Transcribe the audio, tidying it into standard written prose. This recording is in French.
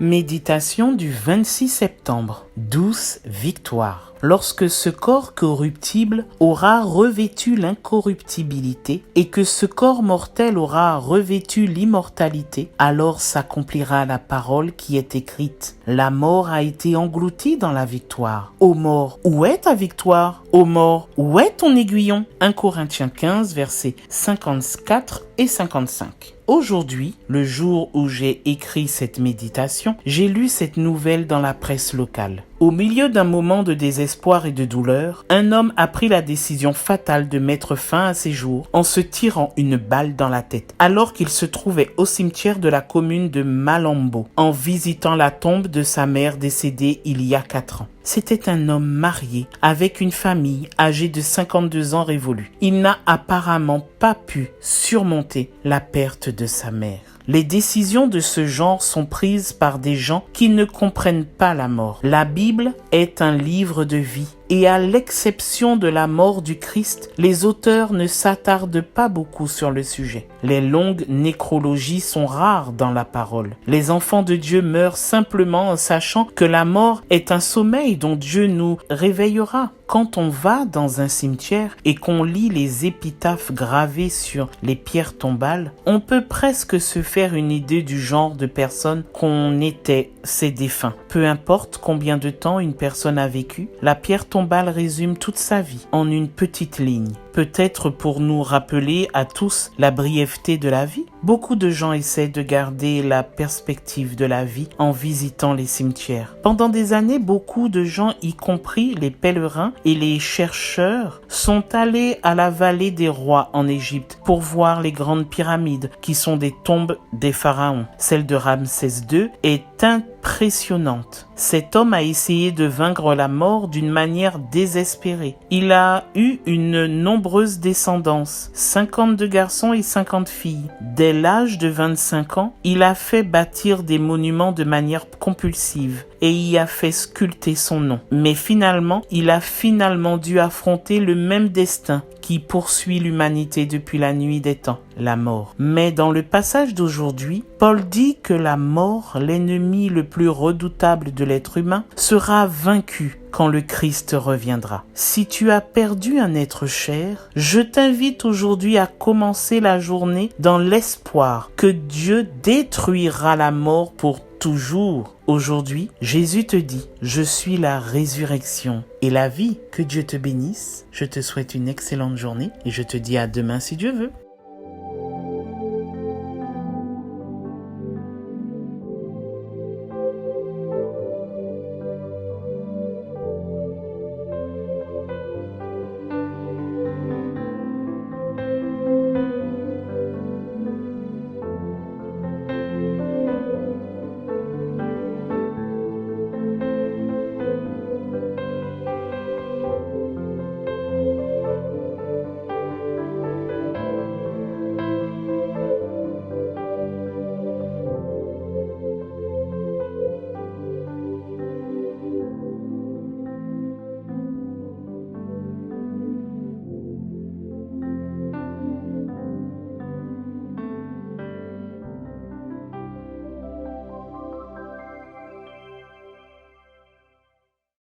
Méditation du 26 septembre. Douce victoire. Lorsque ce corps corruptible aura revêtu l'incorruptibilité et que ce corps mortel aura revêtu l'immortalité, alors s'accomplira la parole qui est écrite. La mort a été engloutie dans la victoire. Ô mort, où est ta victoire? Ô mort, où est ton aiguillon? 1 Corinthiens 15, versets 54 et 55. Aujourd'hui, le jour où j'ai écrit cette méditation, j'ai lu cette nouvelle dans la presse locale. Au milieu d'un moment de désespoir et de douleur, un homme a pris la décision fatale de mettre fin à ses jours en se tirant une balle dans la tête, alors qu'il se trouvait au cimetière de la commune de Malambo, en visitant la tombe de sa mère décédée il y a 4 ans. C'était un homme marié, avec une famille âgée de 52 ans révolus. Il n'a apparemment pas pu surmonter la perte de sa mère. Les décisions de ce genre sont prises par des gens qui ne comprennent pas la mort. La Bible est un livre de vie. Et à l'exception de la mort du Christ, les auteurs ne s'attardent pas beaucoup sur le sujet. Les longues nécrologies sont rares dans la parole. Les enfants de Dieu meurent simplement en sachant que la mort est un sommeil dont Dieu nous réveillera. Quand on va dans un cimetière et qu'on lit les épitaphes gravées sur les pierres tombales, on peut presque se faire une idée du genre de personne qu'on était ces défunts. Peu importe combien de temps une personne a vécu, la pierre tombale résume toute sa vie en une petite ligne. Peut-être pour nous rappeler à tous la brièveté de la vie. Beaucoup de gens essaient de garder la perspective de la vie en visitant les cimetières. Pendant des années, beaucoup de gens, y compris les pèlerins et les chercheurs, sont allés à la vallée des rois en Égypte pour voir les grandes pyramides qui sont des tombes des pharaons. Celle de Ramsès II est impressionnante. Cet homme a essayé de vaincre la mort d'une manière désespérée. Il a eu une nombreuse descendance, 52 garçons et 50 filles. Dès l'âge de 25 ans, il a fait bâtir des monuments de manière compulsive et y a fait sculpter son nom. Mais finalement, il a dû affronter le même destin qui poursuit l'humanité depuis la nuit des temps, la mort. Mais dans le passage d'aujourd'hui, Paul dit que la mort, l'ennemi le plus redoutable de l'être humain, sera vaincu quand le Christ reviendra. Si tu as perdu un être cher, je t'invite aujourd'hui à commencer la journée dans l'espoir que Dieu détruira la mort pour toujours. Aujourd'hui, Jésus te dit, je suis la résurrection et la vie. Que Dieu te bénisse. Je te souhaite une excellente journée et je te dis à demain si Dieu veut.